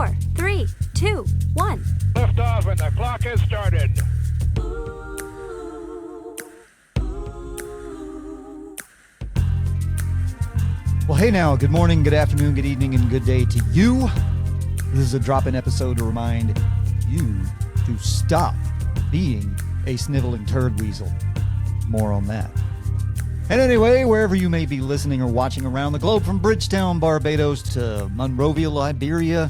4, 3, 2, 1. Liftoff and the clock has started. Well, hey now, good morning, good afternoon, good evening, and good day to you. This is a drop-in episode to remind you to stop being a sniveling turd weasel. More on that. And anyway, wherever you may be listening or watching around the globe, from Bridgetown, Barbados, to Monrovia, Liberia,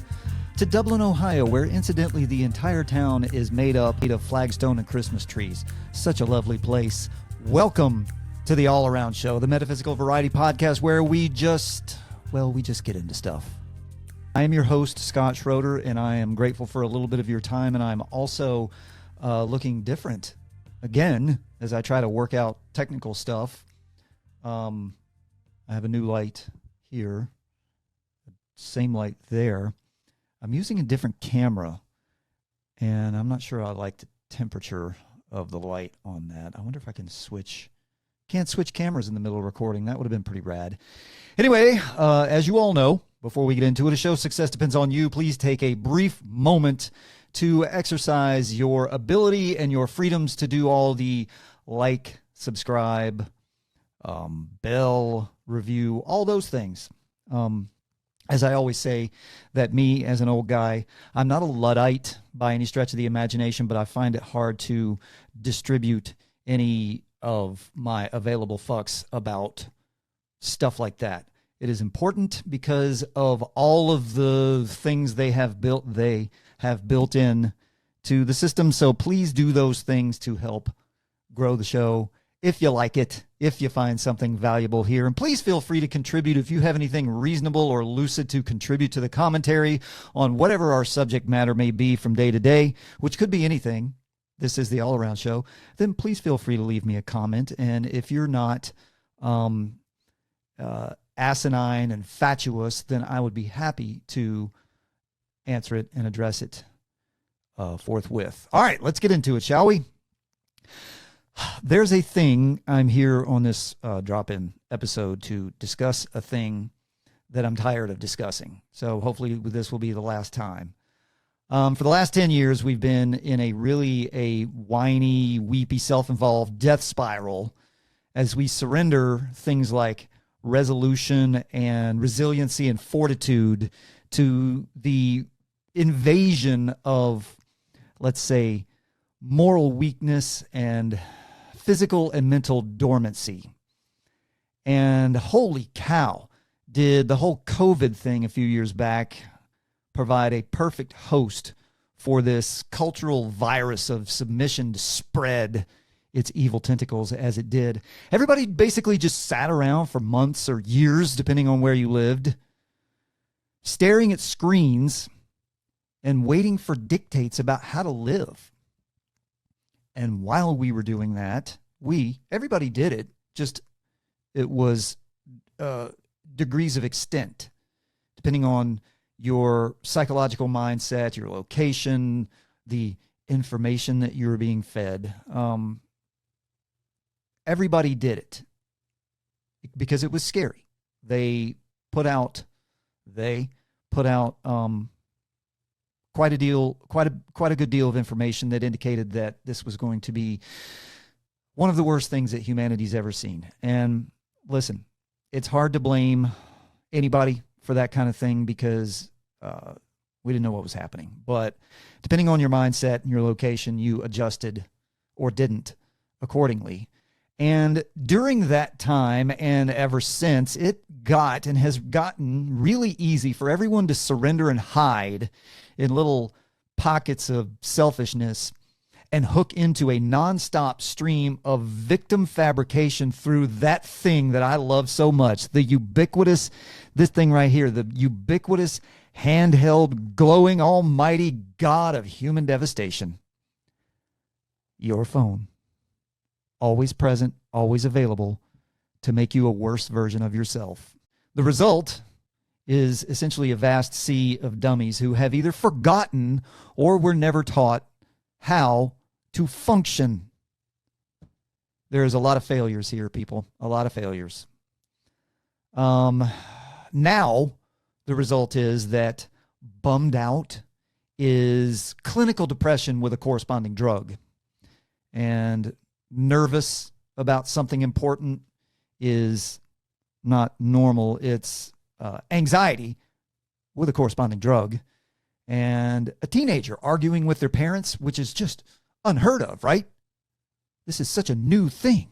to Dublin, Ohio, where incidentally the entire town is made up of flagstone and Christmas trees. Such a lovely place. Welcome to the All Around Show, the metaphysical variety podcast where we just get into stuff. I am your host, Scott Schroeder, and I am grateful for a little bit of your time, and I'm also looking different again as I try to work out technical stuff. I have a new light here, same light there. I'm using a different camera, and I'm not sure I like the temperature of the light on that. I wonder if I can switch. Can't switch cameras in the middle of recording. That would have been pretty rad. Anyway, as you all know, before we get into it, a show's success depends on you. Please take a brief moment to exercise your ability and your freedoms to do all the like, subscribe, bell, review, all those things. As I always say, that me as an old guy, I'm not a Luddite by any stretch of the imagination, but I find it hard to distribute any of my available fucks about stuff like that. It is important because of all of the things they have built in to the system. So please do those things to help grow the show. If you like it, if you find something valuable here, and please feel free to contribute if you have anything reasonable or lucid to contribute to the commentary on whatever our subject matter may be from day to day, which could be anything. This is the All Around Show. Then please feel free to leave me a comment. And if you're not asinine and fatuous, then I would be happy to answer it and address it forthwith. All right, let's get into it, shall we? There's a thing. I'm here on this drop-in episode to discuss a thing that I'm tired of discussing. So hopefully this will be the last time. For the last 10 years, we've been in a whiny, weepy, self-involved death spiral as we surrender things like resolution and resiliency and fortitude to the invasion of, let's say, moral weakness and physical and mental dormancy. And holy cow, did the whole COVID thing a few years back provide a perfect host for this cultural virus of submission to spread its evil tentacles as it did. Everybody basically just sat around for months or years, depending on where you lived, staring at screens and waiting for dictates about how to live. And while we were doing that, everybody did it, just it was degrees of extent, depending on your psychological mindset, your location, the information that you were being fed. Everybody did it because it was scary. They put out quite a good deal of information that indicated that this was going to be one of the worst things that humanity's ever seen. And listen, it's hard to blame anybody for that kind of thing because we didn't know what was happening. But depending on your mindset and your location, you adjusted or didn't accordingly. And during that time and ever since, it got and has gotten really easy for everyone to surrender and hide in little pockets of selfishness and hook into a nonstop stream of victim fabrication through that thing that I love so much, this thing right here, the ubiquitous, handheld, glowing, almighty God of human devastation, your phone. Always present, always available to make you a worse version of yourself. The result is essentially a vast sea of dummies who have either forgotten or were never taught how to function. There's a lot of failures here, people. A lot of failures. Now, the result is that bummed out is clinical depression with a corresponding drug. And nervous about something important is not normal. It's anxiety with a corresponding drug. And a teenager arguing with their parents, which is just unheard of, right? This is such a new thing.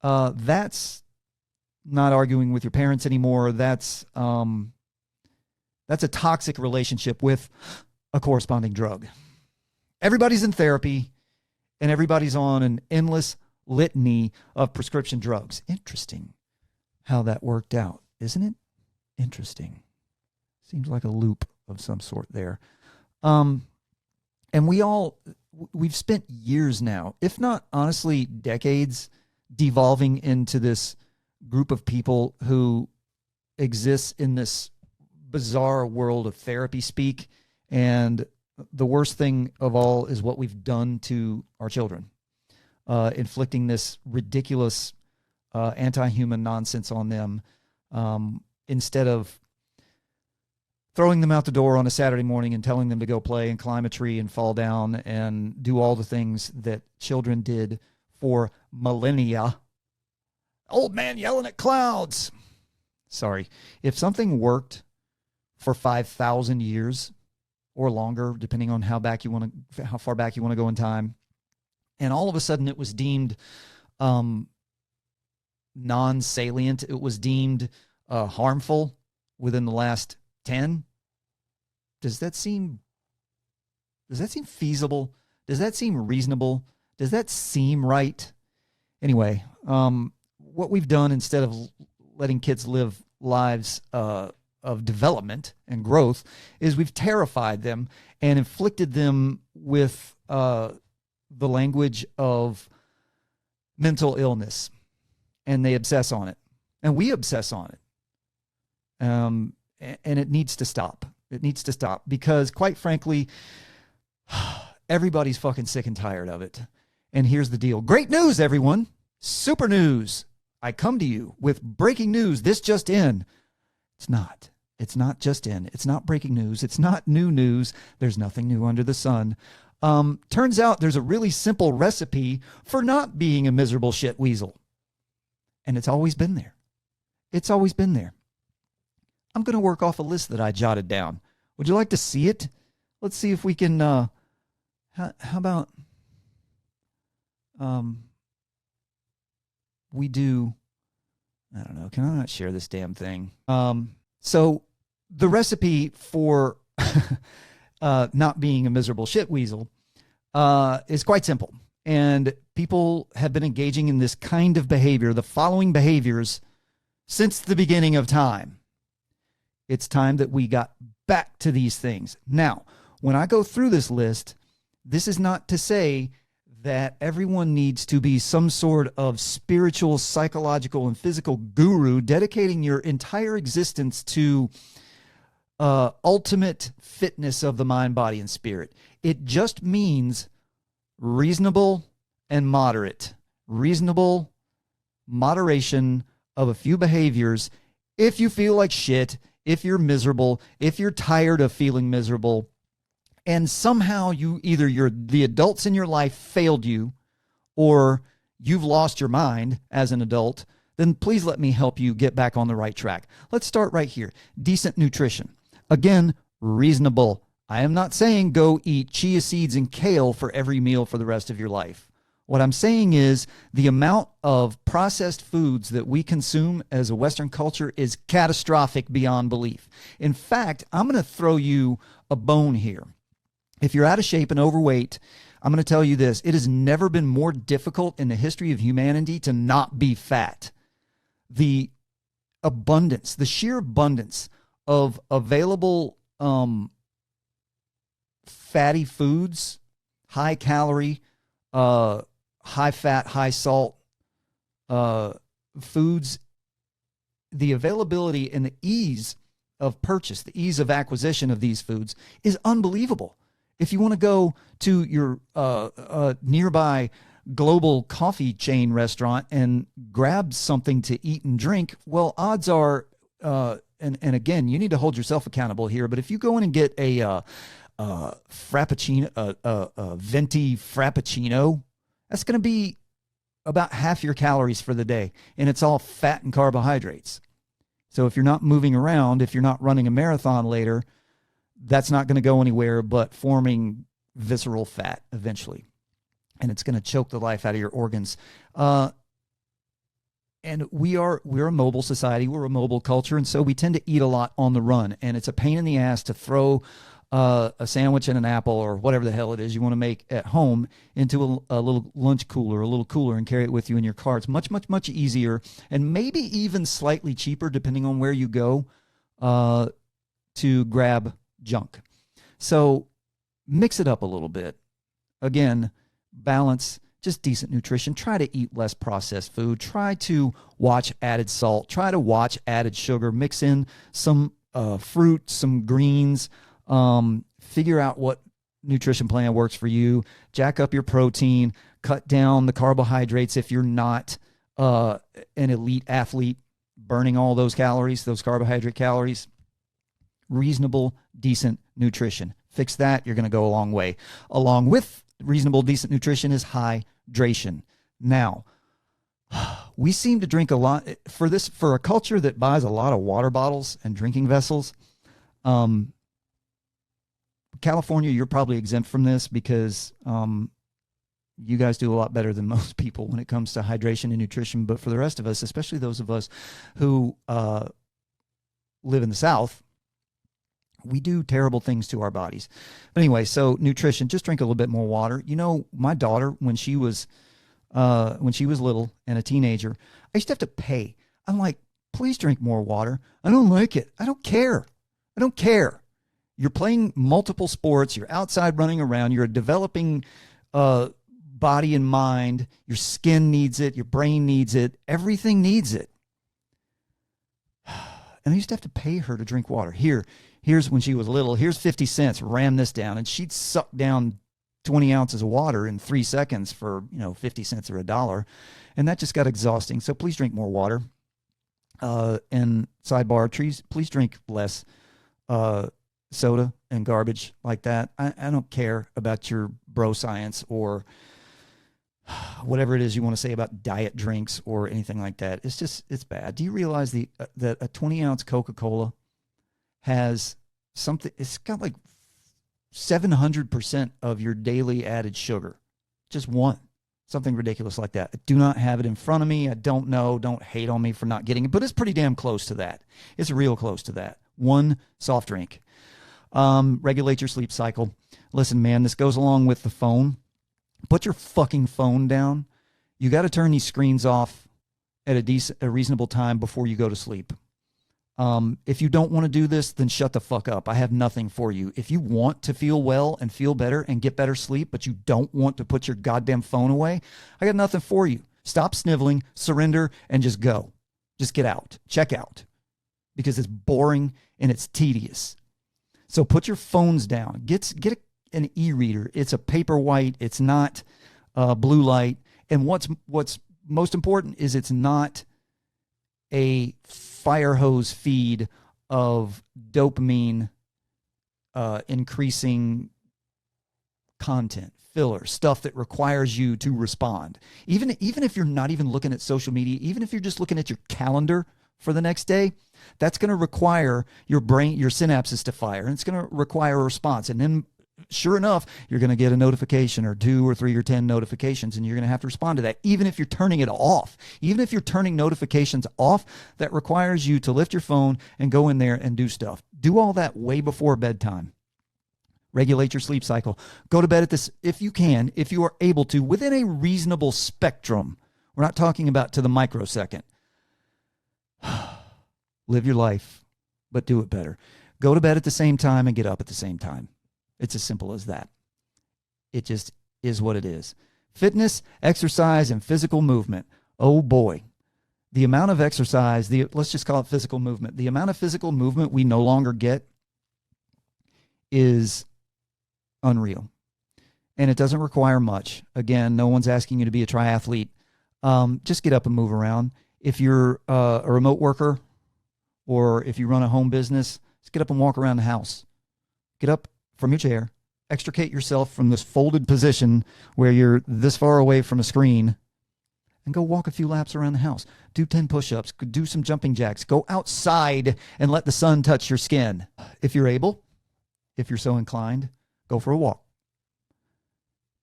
That's not arguing with your parents anymore. That's a toxic relationship with a corresponding drug. Everybody's in therapy, and everybody's on an endless litany of prescription drugs. Interesting how that worked out, isn't it? Interesting. Seems like a loop of some sort there. And we've spent years now, if not honestly decades, devolving into this group of people who exists in this bizarre world of therapy speak. And the worst thing of all is what we've done to our children, inflicting this ridiculous anti-human nonsense on them, instead of throwing them out the door on a Saturday morning and telling them to go play and climb a tree and fall down and do all the things that children did for millennia. Old man yelling at clouds. Sorry. If something worked for 5,000 years or longer, depending on how far back you want to go in time, and all of a sudden it was deemed non-salient, it was deemed harmful within the last 10, does that seem feasible? Does that seem reasonable? Does that seem right? Anyway, what we've done, instead of letting kids live lives of development and growth, is we've terrified them and inflicted them with the language of mental illness, and they obsess on it, and we obsess on it. And it needs to stop. It needs to stop because, quite frankly, everybody's fucking sick and tired of it. And here's the deal. Great news, everyone. Super news. I come to you with breaking news. This just in. It's not. It's not just in. It's not breaking news. It's not new news. There's nothing new under the sun. Turns out there's a really simple recipe for not being a miserable shit weasel. And it's always been there. It's always been there. I'm going to work off a list that I jotted down. Would you like to see it? Let's see if we can, how about, we do, I don't know, can I not share this damn thing? So the recipe for not being a miserable shit weasel is quite simple. And people have been engaging in this kind of behavior, the following behaviors, since the beginning of time. It's time that we got back to these things. Now, when I go through this list, this is not to say that everyone needs to be some sort of spiritual, psychological, and physical guru dedicating your entire existence to ultimate fitness of the mind, body, and spirit. It just means reasonable and moderate. Reasonable moderation of a few behaviors. If you feel like shit, if you're miserable, if you're tired of feeling miserable, and somehow the adults in your life failed you, or you've lost your mind as an adult, then please let me help you get back on the right track. Let's start right here. Decent nutrition. Again, reasonable. I am not saying go eat chia seeds and kale for every meal for the rest of your life. What I'm saying is the amount of processed foods that we consume as a Western culture is catastrophic beyond belief. In fact, I'm going to throw you a bone here. If you're out of shape and overweight, I'm going to tell you this. It has never been more difficult in the history of humanity to not be fat. The abundance, the sheer abundance of available fatty foods, high calorie, high fat, high salt foods, the availability and the ease of purchase, the ease of acquisition of these foods is unbelievable. If you want to go to your nearby global coffee chain restaurant and grab something to eat and drink, well, odds are and again, you need to hold yourself accountable here, but if you go in and get a frappuccino, a venti frappuccino, that's going to be about half your calories for the day, and it's all fat and carbohydrates. So if you're not moving around, if you're not running a marathon later, that's not going to go anywhere but forming visceral fat eventually, and it's going to choke the life out of your organs. And we're a mobile society, we're a mobile culture, and so we tend to eat a lot on the run, and it's a pain in the ass to throw a sandwich and an apple or whatever the hell it is you want to make at home into a little lunch cooler, a little cooler, and carry it with you in your car. It's much, much, much easier and maybe even slightly cheaper, depending on where you go, to grab junk. So mix it up a little bit. Again, balance, just decent nutrition. Try to eat less processed food. Try to watch added salt. Try to watch added sugar. Mix in some fruit, some greens. Figure out what nutrition plan works for you. Jack up your protein. Cut down the carbohydrates if you're not an elite athlete, burning all those calories, those carbohydrate calories. Reasonable, decent nutrition. Fix that, you're going to go a long way. Along with reasonable, decent nutrition is hydration. Now, we seem to drink a lot for a culture that buys a lot of water bottles and drinking vessels. California, you're probably exempt from this because you guys do a lot better than most people when it comes to hydration and nutrition. But for the rest of us, especially those of us who live in the South, we do terrible things to our bodies. But anyway, so nutrition, just drink a little bit more water. You know, my daughter, when she was little and a teenager, I used to have to pay. I'm like, please drink more water. I don't like it. I don't care. You're playing multiple sports. You're outside running around. You're a developing body and mind. Your skin needs it. Your brain needs it. Everything needs it. And I used to have to pay her to drink water. Here's when she was little. Here's 50 cents. Ram this down. And she'd suck down 20 ounces of water in 3 seconds for, 50 cents or $1. And that just got exhausting. So please drink more water. And sidebar, please drink less soda and garbage like that. I don't care about your bro science or whatever it is you want to say about diet drinks or anything like that. It's bad. Do you realize that a 20-ounce Coca-Cola has something, it's got like 700% of your daily added sugar. Just one. Something ridiculous like that. I do not have it in front of me. I don't know. Don't hate on me for not getting it, but it's pretty damn close to that. It's real close to that. One soft drink. Regulate your sleep cycle. Listen, man, this goes along with the phone. Put your fucking phone down. You got to turn these screens off at a reasonable time before you go to sleep. If you don't want to do this, then shut the fuck up. I have nothing for you. If you want to feel well and feel better and get better sleep, but you don't want to put your goddamn phone away, I got nothing for you. Stop sniveling, surrender, and just go. Just get out. Check out. Because it's boring and it's tedious. So put your phones down. Get an e-reader. It's a paper white. It's not blue light. And what's most important is it's not a fire hose feed of dopamine increasing content, filler, stuff that requires you to respond. Even if you're not even looking at social media, even if you're just looking at your calendar for the next day, that's going to require your brain, your synapses to fire, and it's going to require a response. And then sure enough, you're going to get a notification or 2 or 3 or 10 notifications, and you're going to have to respond to that. Even if you're turning it off, even if you're turning notifications off, that requires you to lift your phone and go in there and do stuff. Do all that way before bedtime. Regulate your sleep cycle. Go to bed at this, if you can, if you are able to, within a reasonable spectrum. We're not talking about to the microsecond. Live your life, but do it better. Go to bed at the same time and get up at the same time. It's as simple as that. It just is what it is. Fitness, exercise, and physical movement. Oh boy. The amount of exercise, let's just call it physical movement. The amount of physical movement we no longer get is unreal. And it doesn't require much. Again, no one's asking you to be a triathlete. Just get up and move around. If you're a remote worker or if you run a home business, just get up and walk around the house. Get up from your chair, extricate yourself from this folded position where you're this far away from a screen, and go walk a few laps around the house. Do 10 push-ups, do some jumping jacks. Go outside and let the sun touch your skin. If you're able, if you're so inclined, go for a walk.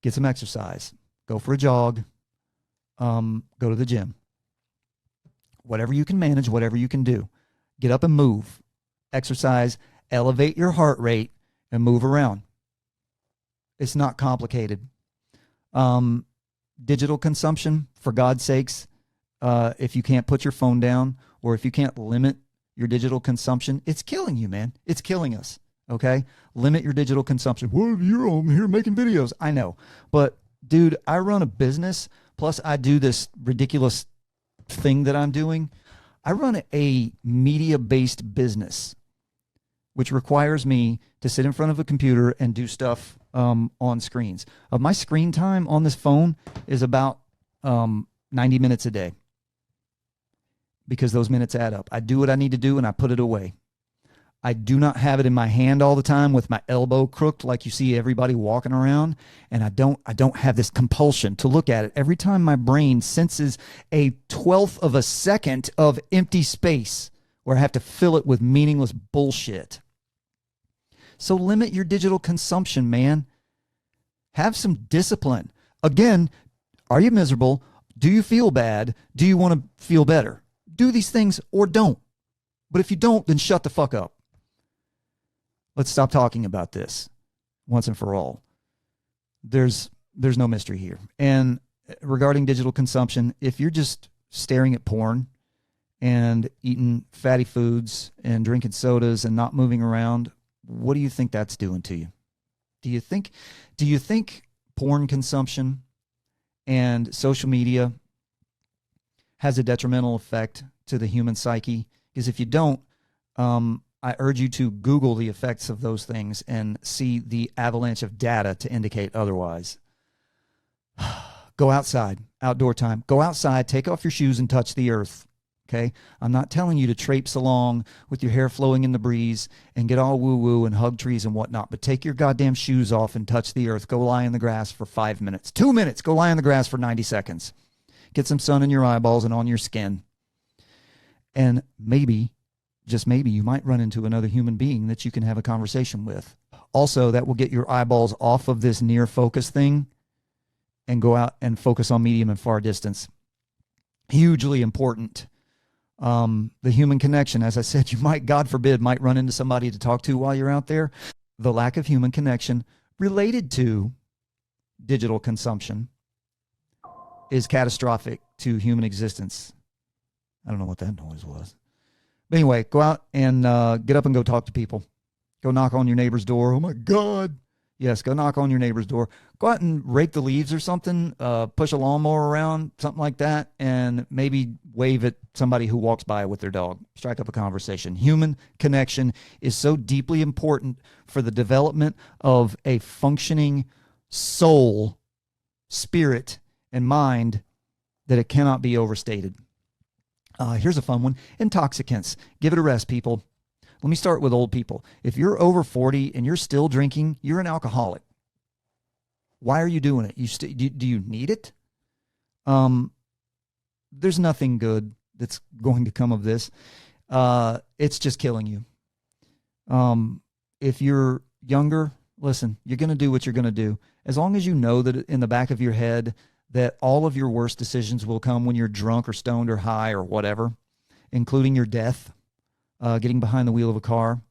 Get some exercise. Go for a jog. Go to the gym. Whatever you can manage, whatever you can do. Get up and move. Exercise. Elevate your heart rate and move around. It's not complicated. Digital consumption, for God's sakes, if you can't put your phone down or if you can't limit your digital consumption, it's killing you, man. It's killing us, okay? Limit your digital consumption. Well, you're on here making videos. I know. But, dude, I run a business, plus I do this ridiculous thing that I'm doing. I run a media-based business, which requires me to sit in front of a computer and do stuff on screens. My screen time on this phone is about 90 minutes a day, because those minutes add up. I do what I need to do and I put it away. I do not have it in my hand all the time with my elbow crooked like you see everybody walking around, and I don't have this compulsion to look at it every time my brain senses a 1/12 of a second of empty space where I have to fill it with meaningless bullshit. So limit your digital consumption, man. Have some discipline. Again, are you miserable? Do you feel bad? Do you want to feel better? Do these things or don't. But if you don't, then shut the fuck up. Let's stop talking about this once and for all. There's no mystery here. And regarding digital consumption, if you're just staring at porn and eating fatty foods and drinking sodas and not moving around, what do you think that's doing to you? Do you think porn consumption and social media has a detrimental effect to the human psyche? Because if you don't, I urge you to Google the effects of those things and see the avalanche of data to indicate otherwise. Go outside, outdoor time. Go outside, take off your shoes and touch the earth. Okay? I'm not telling you to traipse along with your hair flowing in the breeze and get all woo-woo and hug trees and whatnot, but take your goddamn shoes off and touch the earth. Go lie in the grass for 5 minutes. 2 minutes. Go lie in the grass for 90 seconds. Get some sun in your eyeballs and on your skin. And maybe, just maybe, you might run into another human being that you can have a conversation with. Also, that will get your eyeballs off of this near focus thing and go out and focus on medium and far distance. Hugely important. The human connection, as I said, you might, God forbid, might run into somebody to talk to while you're out there. The lack of human connection related to digital consumption is catastrophic to human existence. I don't know what that noise was. But anyway, go out and get up and go talk to people. Go knock on your neighbor's door. Oh, my God. Yes, go knock on your neighbor's door. Go out and rake the leaves or something, push a lawnmower around, something like that, and maybe wave at somebody who walks by with their dog. Strike up a conversation. Human connection is so deeply important for the development of a functioning soul, spirit, and mind that it cannot be overstated. Here's a fun one. Intoxicants. Give it a rest, people. Let me start with old people. If you're over 40 and you're still drinking, you're an alcoholic. Why are you doing it? Do you need it? There's nothing good that's going to come of this. It's just killing you. If you're younger, listen, you're going to do what you're going to do. As long as you know that in the back of your head that all of your worst decisions will come when you're drunk or stoned or high or whatever, including your death. Getting behind the wheel of a car,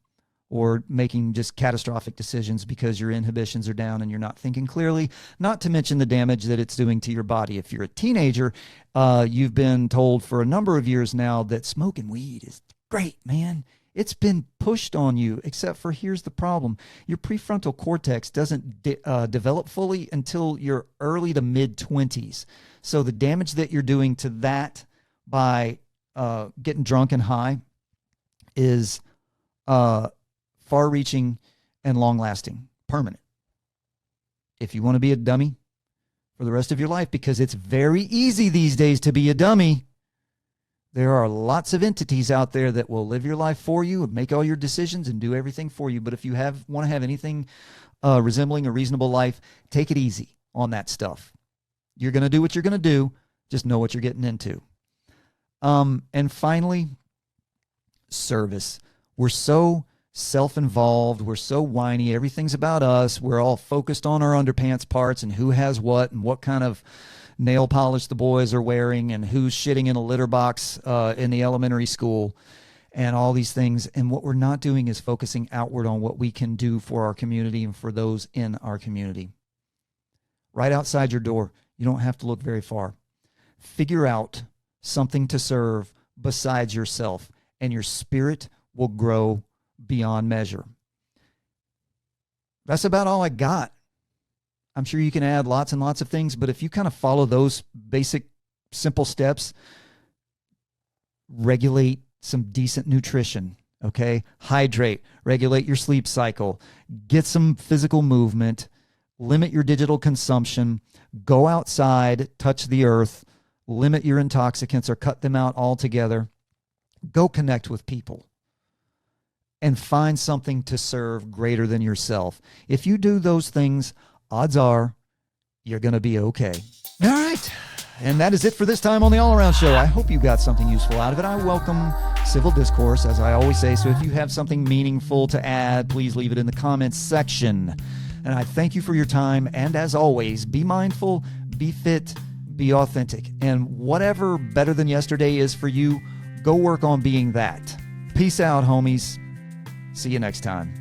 or making just catastrophic decisions because your inhibitions are down and you're not thinking clearly, not to mention the damage that it's doing to your body. If you're a teenager, you've been told for a number of years now that smoking weed is great, man. It's been pushed on you, except for here's the problem. Your prefrontal cortex doesn't develop fully until your early to mid-20s. So the damage that you're doing to that by getting drunk and high is far-reaching and long-lasting, permanent. If you want to be a dummy for the rest of your life, because it's very easy these days to be a dummy, There are lots of entities out there that will live your life for you and make all your decisions and do everything for you. But if you want to have anything resembling a reasonable life, take it easy on that stuff. You're going to do what you're going to do. Just know what you're getting into. And finally, service. We're so self-involved. We're so whiny. Everything's about us. We're all focused on our underpants parts and who has what and what kind of nail polish the boys are wearing and who's shitting in a litter box in the elementary school and all these things. And what we're not doing is focusing outward on what we can do for our community and for those in our community. Right outside your door, you don't have to look very far. Figure out something to serve besides yourself, and your spirit will grow beyond measure. That's about all I got. I'm sure you can add lots and lots of things, but if you kind of follow those basic, simple steps, regulate some decent nutrition, okay? Hydrate, regulate your sleep cycle, get some physical movement, limit your digital consumption, go outside, touch the earth, limit your intoxicants or cut them out altogether, go connect with people, and find something to serve greater than yourself. If you do those things, odds are you're going to be okay. All right. And that is it for this time on the All Around Show. I hope you got something useful out of it. I welcome civil discourse, as I always say. So if you have something meaningful to add, please leave it in the comments section. And I thank you for your time. And as always, be mindful, be fit, be authentic. And whatever better than yesterday is for you, go work on being that. Peace out, homies. See you next time.